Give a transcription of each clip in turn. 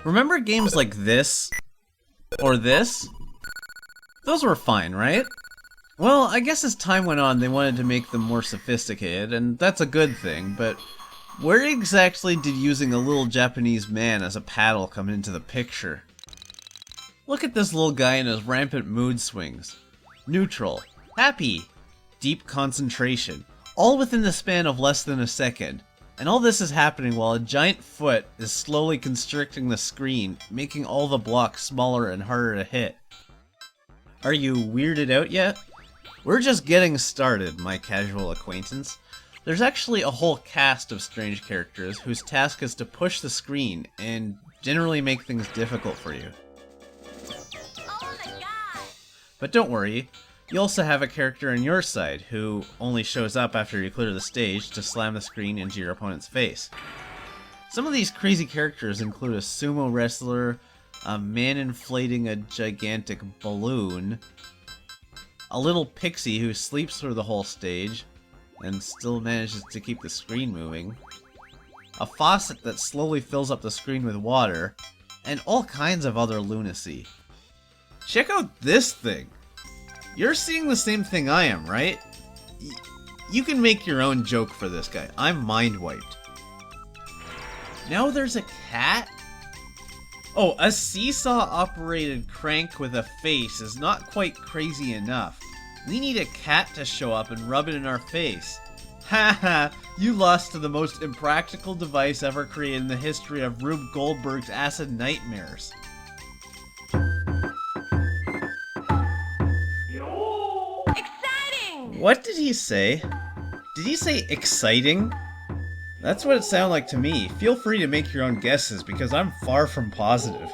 Remember games like this? Or this? Those were fine, right? Well, I guess as time went on, they wanted to make them more sophisticated, and that's a good thing, but where exactly did using a little Japanese man as a paddle come into the picture? Look at this little guy and his rampant mood swings. Neutral, happy, deep concentration, all within the span of less than a second. And all this is happening while a giant foot is slowly constricting the screen, making all the blocks smaller and harder to hit. Are you weirded out yet? We're just getting started, my casual acquaintance. There's actually a whole cast of strange characters whose task is to push the screen and generally make things difficult for you. Oh my god! But don't worry, you also have a character on your side who only shows up after you clear the stage to slam the screen into your opponent's face. Some of these crazy characters include a sumo wrestler, a man inflating a gigantic balloon, a little pixie who sleeps through the whole stage and still manages to keep the screen moving, a faucet that slowly fills up the screen with water, and all kinds of other lunacy. Check out this thing! You're seeing the same thing I am, right? You can make your own joke for this guy. I'm mind-wiped. Now there's a cat? Oh, a seesaw-operated crank with a face is not quite crazy enough. We need a cat to show up and rub it in our face. Haha, you lost to the most impractical device ever created in the history of Rube Goldberg's acid nightmares. Exciting! What did he say? Did he say exciting? That's what it sounded like to me. Feel free to make your own guesses because I'm far from positive.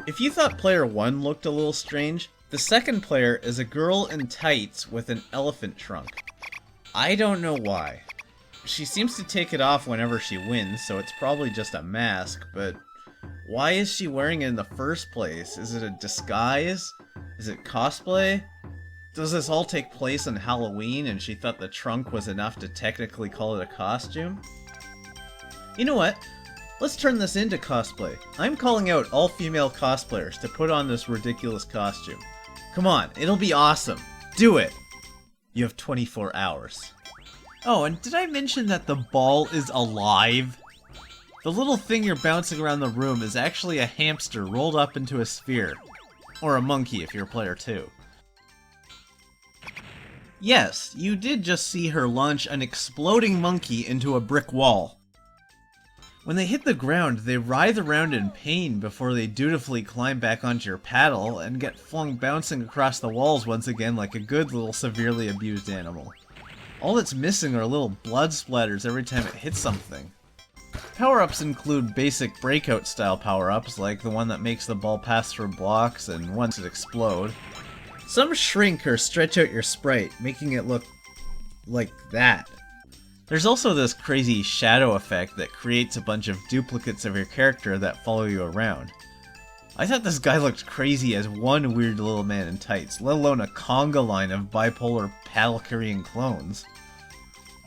If you thought player 1 looked a little strange, the second player is a girl in tights with an elephant trunk. I don't know why. She seems to take it off whenever she wins, so it's probably just a mask, but why is she wearing it in the first place? Is it a disguise? Is it cosplay? Does this all take place on Halloween and she thought the trunk was enough to technically call it a costume? You know what? Let's turn this into cosplay. I'm calling out all female cosplayers to put on this ridiculous costume. Come on, it'll be awesome. Do it! You have 24 hours. Oh, and did I mention that the ball is alive? The little thing you're bouncing around the room is actually a hamster rolled up into a sphere. Or a monkey if you're player 2. Yes, you did just see her launch an exploding monkey into a brick wall. When they hit the ground, they writhe around in pain before they dutifully climb back onto your paddle and get flung bouncing across the walls once again like a good little severely abused animal. All that's missing are little blood splatters every time it hits something. Power-ups include basic Breakout style power-ups like the one that makes the ball pass through blocks and once it explode. Some shrink or stretch out your sprite, making it look like that. There's also this crazy shadow effect that creates a bunch of duplicates of your character that follow you around. I thought this guy looked crazy as one weird little man in tights, let alone a conga line of bipolar paddle-carrying clones.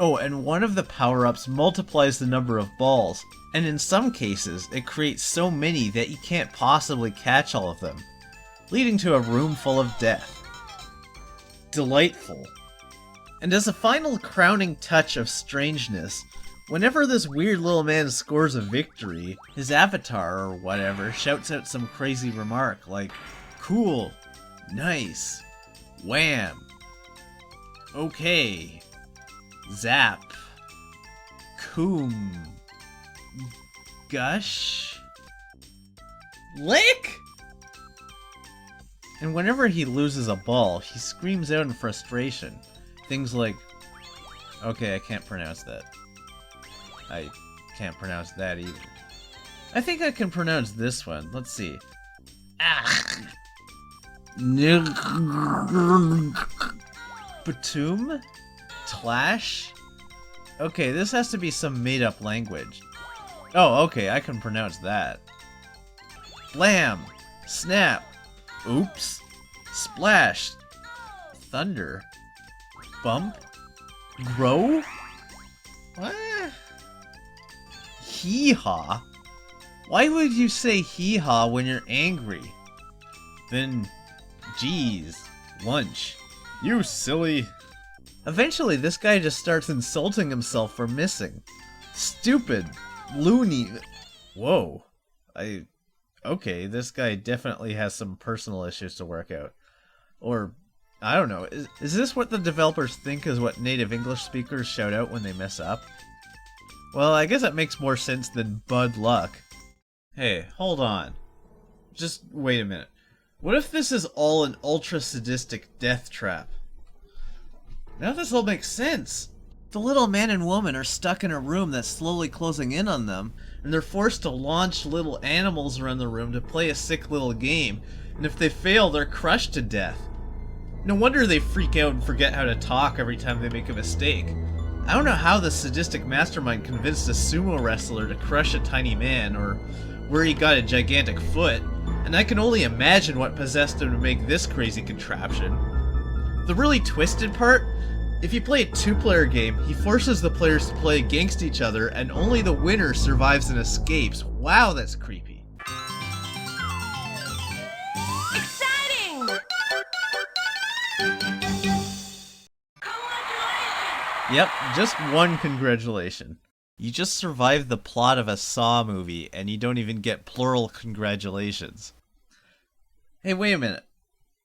Oh, and one of the power-ups multiplies the number of balls, and in some cases, it creates so many that you can't possibly catch all of them, leading to a room full of death. Delightful. And as a final crowning touch of strangeness, whenever this weird little man scores a victory, his avatar or whatever shouts out some crazy remark like, cool, nice, wham, okay, zap, coom, gush, lick? And whenever he loses a ball, he screams out in frustration. Things like, okay, I can't pronounce that. I can't pronounce that either. I think I can pronounce this one. Let's see. Batum? Tlash? Okay, this has to be some made-up language. Oh, okay, I can pronounce that. Blam! Snap! Oops! Splash! Thunder! Bump? Grow? What? Hee-haw? Why would you say hee-haw when you're angry? Then, geez, lunch. You silly. Eventually, this guy just starts insulting himself for missing. Stupid. Loony. Whoa. Okay, this guy definitely has some personal issues to work out. Or, I don't know, is this what the developers think is what native English speakers shout out when they mess up? Well, I guess that makes more sense than Bud Luck. Hey, hold on. Just wait a minute. What if this is all an ultra-sadistic death trap? Now this all makes sense. The little man and woman are stuck in a room that's slowly closing in on them, and they're forced to launch little animals around the room to play a sick little game, and if they fail, they're crushed to death. No wonder they freak out and forget how to talk every time they make a mistake. I don't know how the sadistic mastermind convinced a sumo wrestler to crush a tiny man, or where he got a gigantic foot, and I can only imagine what possessed him to make this crazy contraption. The really twisted part? If you play a two-player game, he forces the players to play against each other, and only the winner survives and escapes. Wow, that's creepy. Exciting! Yep, just one congratulation. You just survived the plot of a Saw movie, and you don't even get plural congratulations. Hey, wait a minute.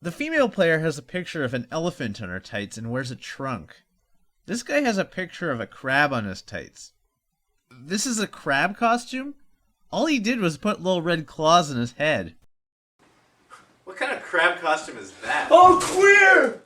The female player has a picture of an elephant on her tights and wears a trunk. This guy has a picture of a crab on his tights. This is a crab costume? All he did was put little red claws in his head. What kind of crab costume is that? Oh, queer!